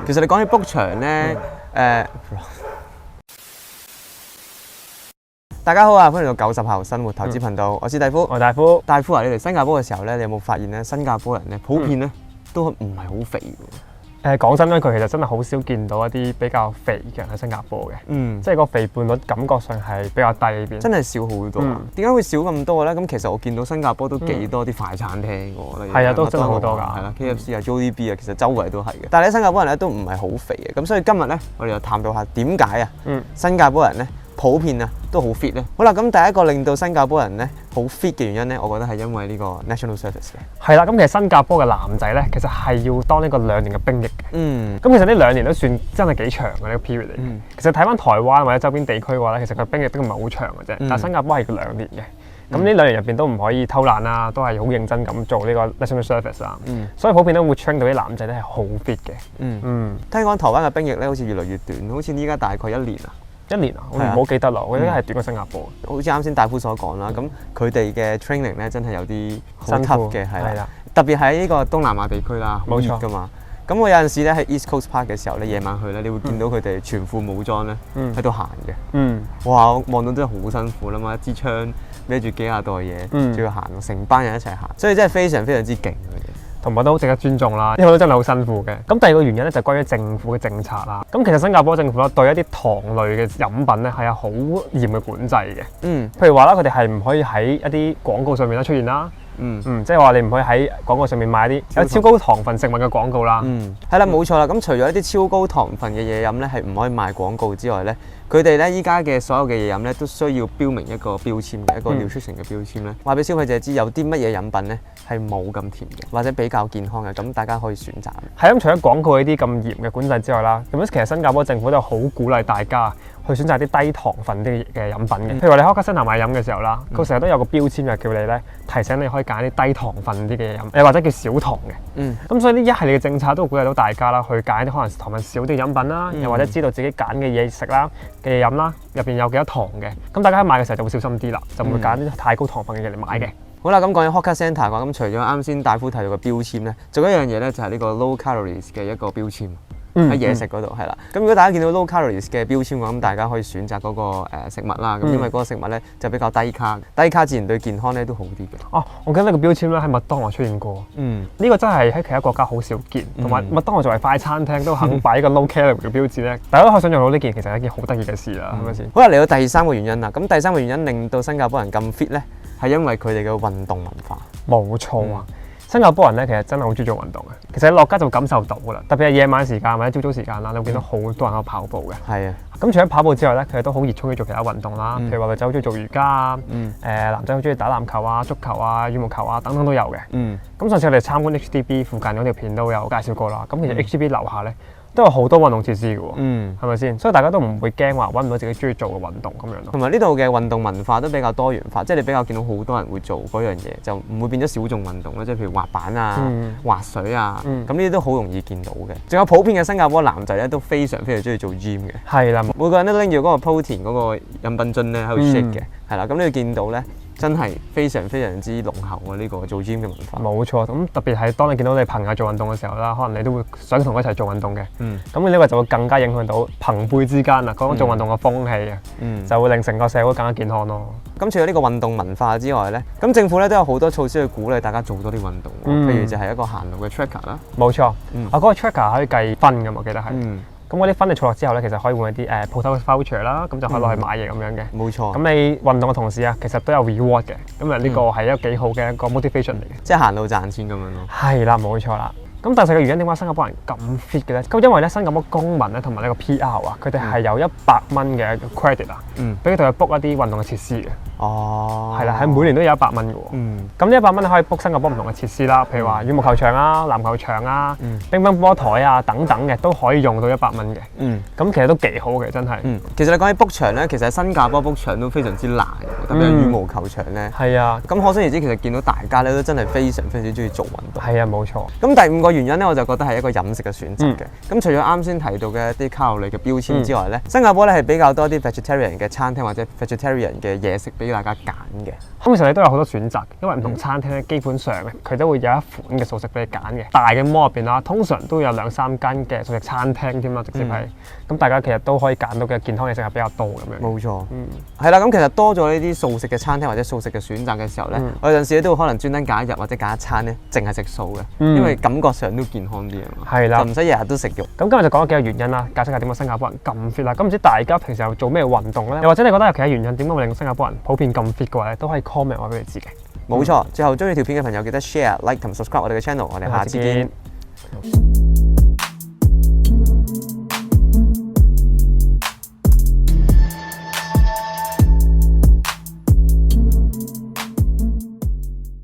其實你講起 book 場咧，大家好啊，歡迎到90後生活投資頻道，我是大夫。我係大夫。大夫啊，你嚟新加坡嘅時候咧，你有冇發現咧，新加坡人咧普遍咧都唔係好肥喎？講真咧，佢其實真係好少見到一啲比較肥嘅人喺新加坡嘅，即係個肥胖率感覺上係比較低呢邊。真係少好多。點解會少咁多咧？咁其實我見到新加坡都幾多啲快餐廳喎，係啊，都真係好多㗎。係啦 ，KFC 啊、Jollibee 啊，其實周圍都係嘅。但係咧，新加坡人咧都唔係好肥嘅，咁所以今日咧，我哋就探討下點解啊，新加坡人咧普遍啊都好 fit 咧。好啦，咁第一個令到新加坡人咧好 fit 嘅原因咧，我覺得係因為呢個 National Service 嘅。係啦，咁其實新加坡嘅男仔咧，其實係要當呢個2年嘅兵役嘅。咁其實呢2年都算真係幾長嘅呢個 period 嚟嘅。其實睇翻台灣或者周邊地區嘅話咧，其實佢兵役都唔係好長嘅啫。但係新加坡係2年嘅。咁呢2年入邊都唔可以偷懶啦，都係好認真咁做呢個 National Service 啦。所以普遍都會 train 到啲男仔咧係好 fit 嘅。聽講台灣嘅兵役咧好似越嚟越短，好似依家大概1年啊。1年啊，我唔好記得啦，我覺得係短過新加坡。好似啱先大夫所講啦，咁佢哋嘅 training 咧真係有啲好 tough 嘅，係啦。特別喺呢個東南亞地區啦，好熱㗎嘛。咁我有陣時咧喺 East Coast Park 嘅時候咧，夜晚去咧，你會見到佢哋全副武裝咧喺度行嘅。哇！我望到真係好辛苦啦嘛，一支槍孭住幾廿袋嘢，仲要行，成班人一齊行，所以真係非常非常之勁佢哋。同埋都好值得尊重啦，因為都真係好辛苦嘅。咁第二個原因咧就係關於政府嘅政策啦。咁其實新加坡政府咧對一啲糖類嘅飲品咧係有好嚴嘅管制嘅。譬如話啦，佢哋係唔可以喺一啲廣告上面咧出現啦。即係話你唔可以喺廣告上面買啲有超高糖分食物嘅廣告啦。係啦，冇錯啦。咁除咗一啲超高糖分嘅嘢飲咧係唔可以賣廣告之外咧，佢哋咧依家嘅所有嘅嘢飲咧都需要標明一個標籤嘅一個 nutrition 嘅標籤咧，話俾消費者知有啲乜嘢飲品咧係冇咁甜嘅，或者比較健康嘅，咁大家可以選擇。係咁，除咗廣告呢啲咁嚴嘅管制之外啦，咁其實新加坡政府都好鼓勵大家去選擇啲低糖分啲嘅飲品嘅。譬如話你喺 Hawker Centre買飲嘅時候啦，佢成日都有個標籤就叫你咧提醒你可以揀啲低糖分啲嘅飲，或者叫少糖嘅。咁所以呢一系列嘅政策都鼓勵到大家啦，去揀啲可能糖分少啲嘅飲品啦，又或者知道自己揀嘅嘢食啦嘅嘢飲啦，入邊有幾多糖嘅。咁大家喺買嘅時候就會小心啲啦，就唔會揀啲太高糖分嘅嘢嚟買嘅。好啦，咁講起 Hawker Centre 嘅話，咁除咗啱先大夫提到嘅標籤咧，仲有一樣嘢咧就係呢個 low calories 嘅一個標籤。喺嘢食嗰度係啦，咁如果大家見到 low calories 嘅標籤嘅話，咁大家可以選擇嗰個食物啦。咁因為嗰個食物咧就比較低卡，低卡自然對健康咧都好啲嘅。哦，我記得呢個標籤咧喺麥當勞出現過。呢個真係喺其他國家好少見，同埋麥當勞作為快餐廳都肯擺一個 low calorie 嘅標誌咧，大家都可以想象到呢件其實係一件好得意嘅事啦，係咪先？好啦，嚟到第3個原因啦。咁第3個原因令到新加坡人咁 fit 咧，係因為佢哋嘅運動文化。冇錯啊！新加坡人咧其實真係好中意做運動嘅，其實你落街就會感受到噶啦，特別係夜晚時間或者朝早時間啦，你會見到好多人喺度跑步嘅。係啊，咁除咗跑步之外咧，佢哋都好熱衷於做其他運動啦，譬如話女仔好中意做瑜伽啊，男仔好中意打籃球啊、足球啊、羽毛球啊等等都有嘅。咁上次我哋參觀 HDB 附近嗰條片都有介紹過啦。咁其實 HDB 樓下咧都有好多運動設施嘅喎，係咪先？所以大家都唔會驚話揾唔到自己中意做嘅運動咁樣咯。同埋呢度嘅運動文化都比較多元化，即係你比較見到好多人會做嗰樣嘢，就唔會變咗小眾運動啦。即係譬如滑板啊、滑水啊，咁呢啲都好容易見到嘅。仲有普遍嘅新加坡男仔咧都非常非常中意做 gym 嘅。係啦，每個人都拎住嗰個 protein 嗰個飲品樽咧喺度 shake 嘅，係啦。咁你會見到咧。真係非常非常之濃厚啊！呢個做 gym 嘅文化。冇錯，咁特別係當你見到你朋友做運動嘅時候啦，可能你都會想同佢一齊做運動嘅。咁呢個就會更加影響到朋輩之間啊，嗰種做運動嘅風氣啊，就會令成個社會更加健康咯。咁除咗呢個運動文化之外咧，咁政府咧都有好多措施去鼓勵大家做多啲運動。譬如就係一個行路嘅 tracker 啦。冇錯，嗰個 tracker 可以計分㗎嘛，我記得係。咁嗰啲分你儲落之後咧，其實可以換一啲鋪頭嘅 voucher 啦，咁就可以攞去買嘢咁樣嘅。冇錯。咁你運動嘅同時啊，其實都有 reward 嘅，咁啊呢個係一個幾好嘅一個 motivation 嚟嘅。即係行路賺錢咁樣咯。係啦，冇錯啦。咁第4個原因點解新加坡人咁 fit 嘅咧？咁因為咧新加坡公民咧同埋呢個 PR 啊，佢哋係有100蚊嘅 credit 啊，俾佢哋去 book 一啲運動嘅設施嘅。係啦，係每年都有100蚊嘅喎。咁呢100蚊你可以 book 新加坡唔同嘅設施啦，譬如話羽毛球場啊、籃球場啊、乒乓波台啊等等嘅都可以用到100蚊嘅。咁其實都幾好嘅，真係。其實你講起 book 場咧，其實喺新加坡 book 場都非常之難嘅，特別係羽毛球場咧。係啊。咁可想而知，其實見到大家咧都真係非常非常之中意做運動。係啊，冇錯。咁第5個原因咧，我就覺得係一個飲食嘅選擇嘅。咁除咗啱先提到嘅一啲卡路里嘅標籤之外咧，新加坡咧係比較多啲 vegetarian 嘅餐廳或者 vegetarian 嘅嘢食俾俾大家揀嘅。咁其實你都有好多選擇，因為唔同餐廳咧，基本上咧佢都會有一款嘅素食俾你揀嘅。大嘅 mall 入邊啦，通常都有2、3間嘅素食餐廳添啦，直接係。咁大家其實都可以揀到嘅健康嘢食係比較多咁樣。冇錯，係啦。咁其實多咗呢啲素食嘅餐廳或者素食嘅選擇嘅時候咧，我有陣時咧都會可能專登揀一日或者揀一餐咧，淨係食素嘅，因為感覺上都健康啲啊嘛。係啦，就唔使日日都食肉。咁今日就講咗幾個原因啦，解釋下點解新加坡人咁 fit 啦。咁唔知大家平時有做咩運動咧？又或者你覺得有其他原因點解會令新加坡人普遍咁 fit嘅話咧，都可以 comment 話俾你知嘅。冇錯，最後中意條片嘅朋友記得 share、like 同 subscribe 我哋嘅 channel，我哋下次見。